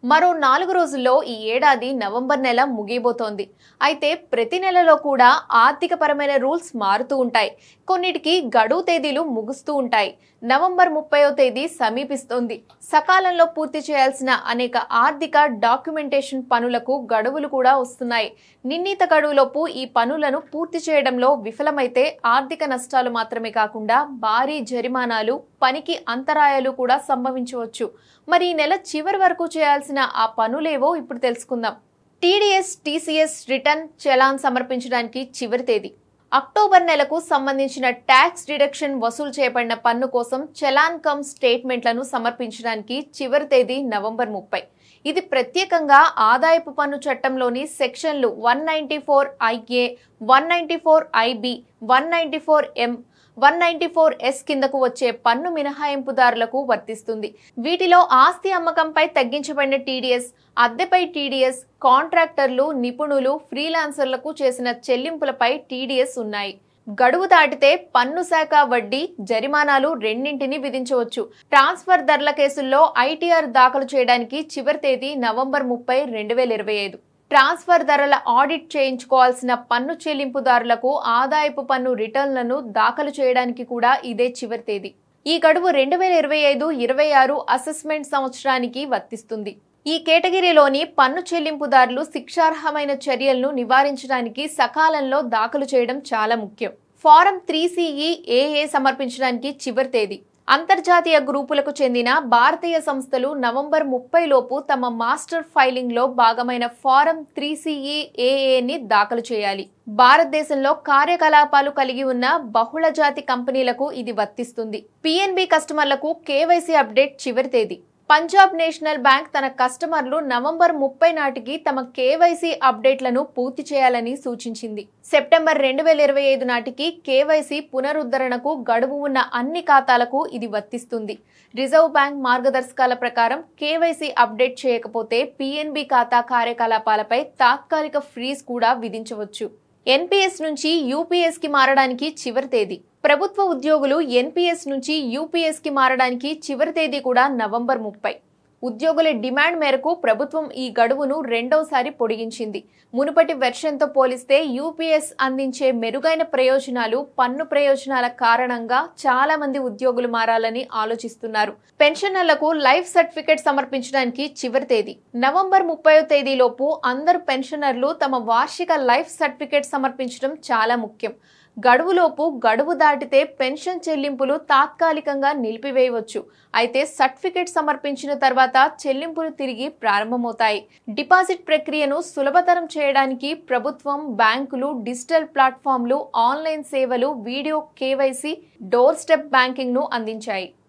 మరో 4 రోజుల్లో ఈ ఏడాది నవంబర్ నెల ముగియబోతోంది. అయితే ప్రతి నెలలో కూడా ఆర్థికపరమైన రూల్స్ మారుతూ ఉంటాయి. కొన్నిటికి గడువు తేదీలు ముగుస్తూ ఉంటాయి. నవంబర్ 30వ తేదీ సమీపిస్తోంది. సకాలంలో పూర్తి చేయాల్సిన అనేక ఆర్థిక డాక్యుమెంటేషన్ పనులకు గడువులు కూడా వస్తున్నాయి. నిర్ణీత గడువులోపు ఈ పనులను పూర్తి చేయడంలో విఫలమైతే ఆర్థిక నష్టాలు మాత్రమే కాకుండా భారీ జరిమానాలు, పనికి అంతరాయాలు కూడా సంభవించవచ్చు. మరి ఈ నెల చివరి వరకు చేయాల్సిన ఆ పనులేవో ఇప్పుడు తెలుసుకుందాం. టీడీఎస్, టీసీఎస్ రిటర్న్ చలాన్ సమర్పించడానికి చివరి తేదీ అక్టోబర్ నెలకు సంబంధించిన ట్యాక్స్ డిడక్షన్ వసూలు చేయబడిన పన్ను కోసం చలాన్ కమ్ స్టేట్మెంట్లను సమర్పించడానికి చివరి తేదీ నవంబర్ 30. ఇది ప్రత్యేకంగా ఆదాయపు పన్ను చట్టంలోని సెక్షన్లు 194IA, 194IB, 194M, 194S కిందకు వచ్చే పన్ను మినహాయింపుదారులకు వర్తిస్తుంది. వీటిలో ఆస్తి అమ్మకంపై తగ్గించబడిన టీడీఎస్, అద్దెపై టీడీఎస్, కాంట్రాక్టర్లు, నిపుణులు, ఫ్రీలాన్సర్లకు చేసిన చెల్లింపులపై టీడీఎస్ ఉన్నాయి. గడువు దాటితే పన్ను శాఖ వడ్డీ, జరిమానాలు రెండింటినీ విధించవచ్చు. ట్రాన్స్ఫర్ ధరల కేసుల్లో ఐటీఆర్ దాఖలు చేయడానికి చివరి తేదీ నవంబర్ 30, 2025. ట్రాన్స్ఫర్ ధరల ఆడిట్ చేయించుకోవాల్సిన పన్ను చెల్లింపుదారులకు ఆదాయపు పన్ను రిటర్న్లను దాఖలు చేయడానికి కూడా ఇదే చివరి తేదీ. ఈ గడువు 2025-26 అసెస్మెంట్ సంవత్సరానికి వర్తిస్తుంది. ఈ కేటగిరీలోని పన్ను చెల్లింపుదారులు శిక్షార్హమైన చర్యలను నివారించడానికి సకాలంలో దాఖలు చేయడం చాలా ముఖ్యం. ఫారం 3CE-AA సమర్పించడానికి చివరి తేదీ. అంతర్జాతీయ గ్రూపులకు చెందిన భారతీయ సంస్థలు నవంబర్ 30 లోపు తమ మాస్టర్ ఫైలింగ్ లో భాగమైన ఫారం 3CE-AA దాఖలు చేయాలి. భారతదేశంలో కార్యకలాపాలు కలిగి ఉన్న బహుళ జాతి కంపెనీలకు ఇది వర్తిస్తుంది. పిఎన్బి కస్టమర్లకు కేవైసీ అప్డేట్ చివరి తేదీ. పంజాబ్ నేషనల్ బ్యాంక్ తన కస్టమర్లు నవంబర్ 30 నాటికి తమ కేవైసీ అప్డేట్లను పూర్తి చేయాలని సూచించింది. సెప్టెంబర్ 2025 నాటికి కేవైసీ పునరుద్ధరణకు గడువు ఉన్న అన్ని ఖాతాలకు ఇది వర్తిస్తుంది. రిజర్వ్ బ్యాంక్ మార్గదర్శకాల ప్రకారం కేవైసీ అప్డేట్ చేయకపోతే పిఎన్బి ఖాతా కార్యకలాపాలపై తాత్కాలిక ఫ్రీజ్ కూడా విధించవచ్చు. ఎన్పీఎస్ నుంచి యూపీఎస్ కి మారడానికి చివరి తేదీ. ప్రభుత్వ ఉద్యోగులు ఎన్పీఎస్ నుంచి యూపీఎస్ కి మారడానికి చివరి తేదీ కూడా నవంబర్ 30. ఉద్యోగుల డిమాండ్ మేరకు ప్రభుత్వం ఈ గడువును రెండోసారి పొడిగించింది. మునుపటి వెర్షన్తో పోలిస్తే యూపీఎస్ అందించే మెరుగైన ప్రయోజనాలు, పన్ను ప్రయోజనాల కారణంగా చాలా మంది ఉద్యోగులు మారాలని ఆలోచిస్తున్నారు. పెన్షనర్లకు లైఫ్ సర్టిఫికెట్ సమర్పించడానికి చివరి తేదీ. నవంబర్ 30వ తేదీలోపు అందరు పెన్షనర్లు తమ వార్షిక లైఫ్ సర్టిఫికెట్ సమర్పించడం చాలా ముఖ్యం. గడువులోపు గడువు దాటితే పెన్షన్ చెల్లింపులు తాత్కాలికంగా నిలిపివేయవచ్చు. అయితే సర్టిఫికెట్ సమర్పించిన తర్వాత చెల్లింపులు తిరిగి ప్రారంభమవుతాయి. డిపాజిట్ ప్రక్రియను సులభతరం చేయడానికి ప్రభుత్వం, బ్యాంకులు డిజిటల్ ప్లాట్ఫామ్లు, ఆన్లైన్ సేవలు, video KYC, door step banking ను అందించాయి.